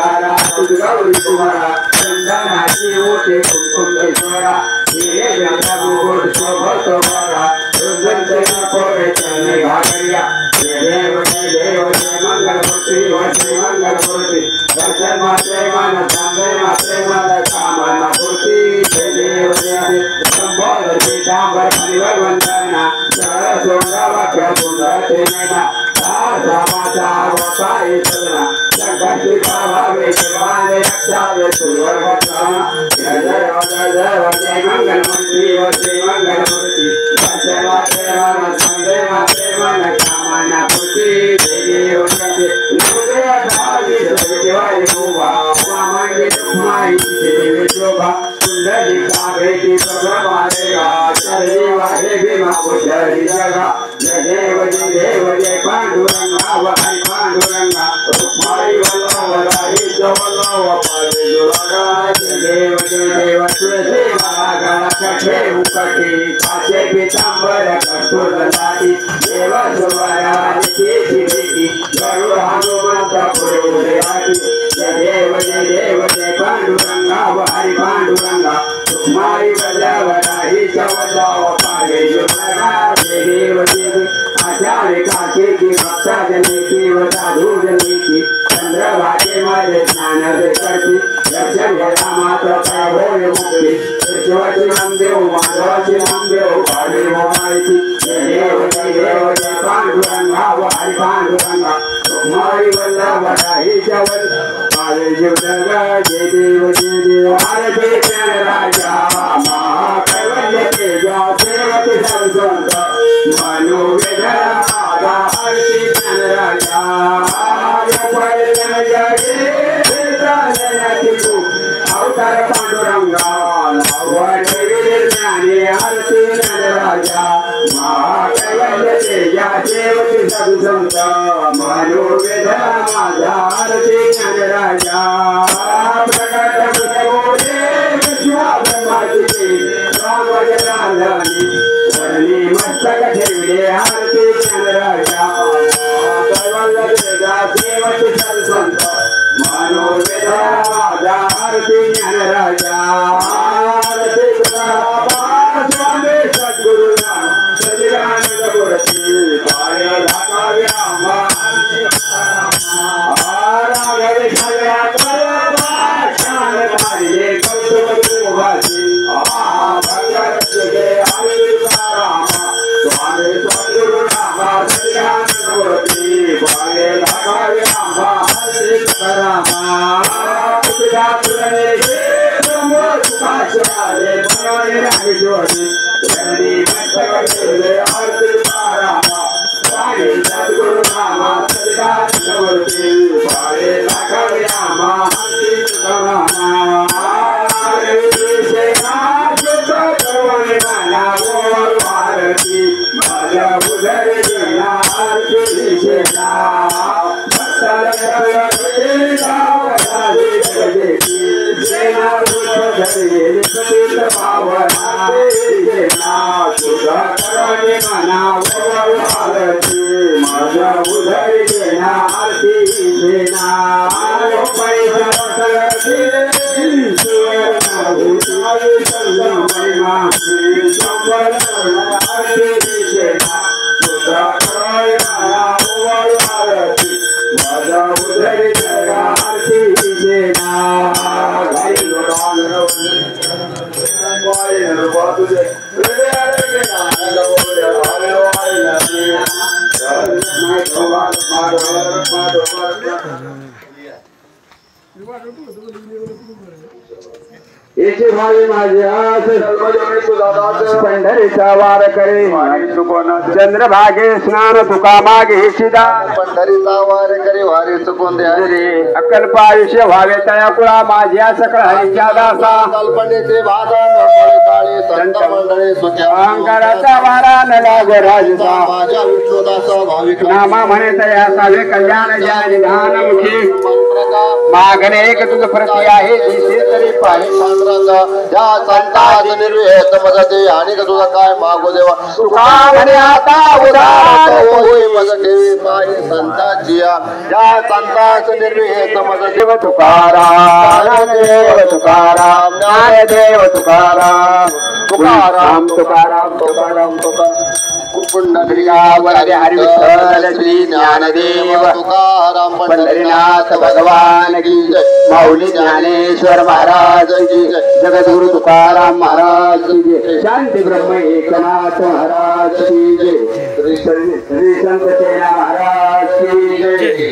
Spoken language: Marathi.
मंगला गौरी कुमारा चंदनाची मोठे कुंकुमेश्वरा हिरे गंगा मुकुट शोभत बरा रुद्र कोरे चरणी भागरिया देव जय मंगलमूर्ति वश्री मंगलमूर्ति दर्शन मात्रे मन चांदे मात्रे मन कामना पूर्ति जय देव जय संबोध पीतांबर परिवर वंदना सरल सोंगा वाक्य सुंदर तेना समाचार वपाई सदना संकटी भावे शिवाने रक्षा वे सुवर भक्ताना जय जय मंगलमूर्ति वश्री मंगलमूर्ति दर्शन मात्रे मन चांदे मात्रे मन कामना पूर्ति जय देव जय देवाय शोभा मामांगे तुम्हारी देवी शोभा सुंदरी कावेरी प्रभवारेगा चरणी वाहे भीमा पुजरी जगा जय देव जय पांडुरंगा वहरि पांडुरंगा तुम्हारी वल्लभराई जवल्लभ पारे जुलगा जय देव तुलसी माला कठे मुकटी काचे पीतांबर कस्तूरदाती देव सुवरा निती गरुड़ हनुमंत पुरुषयाति जय देव जय पांडुरंगा वहरि पांडुरंगा तुम्हारी वल्लभराई जवल्लभ पारे जुलगा जय देव आचार्य काके की भक्ता जने की साधु जने की चंद्रभागे मारे स्नान करती दर्शन हेला माता प्रभो मुक्ति शिवची नंदेव माधवची नंदेव भावे मोहायती जय देव जय पांडुरंगा वहरि पांडुरंगा तुम्हारी वल्लभराई जवल्लभ पारे जुलगा जय देव आरती प्यार राजा महाकैवल्य तेजा सेवक संत मनोवेदना आरती प्यार राजा अवतार पांडुरंगा ज्ञानी आरती राजा महाकैवल्य तेजा सेवक संत मनोवेदना माझा आरती राजा प्रकट मस्तक ठेवले आरती राजा कैवल्य तेजा सेवक संत मनोवेदना माझा आरती राजा स्वामी सद्गुरु सचिदानंद मूर्ति पाय धाकावे आम्हा पंढरीचा वार करे चंद्रभागे स्नान तुका मागे शिदा पंढरीचा वार करे वारी चुकून द्या अकल्प आयुष्य व्हावे तया कुळा माझ्या सकळ हरीच्या दासा कल्पनेचे वादन काळे संत मंडळी सुख्या अहंकाराचा वारा न लागो राजसा माझ्या विष्णुदास भाविक नामा म्हणे तया सावे कल्याण ज्या निधान मुखी मागणे एक तुझ प्रती आहे दिसे तरी पाहि या संतास निर्वेद मदते आणि तुझा काय मागो देवा तुका म्हणे आता उदार होय मज ठेवी पाहि संताची या संतास निर्वेद मदते देव तुकाराम ज्ञानदेव तुकाराम ज्ञानदेव तुकाराम तुकाराम तुकाराम तुकाराम तुकाराम पुंडलिकावर हरि विठ्ठल श्री ज्ञानदेव तुकाराम पंढरीनाथ भगवान की जय माऊली ज्ञानेश्वर महाराज की जय जगद्गुरु तुकाराम महाराज की जय शांती ब्रह्म एकनाथ महाराज की जय श्री संत सेना महाराज की जय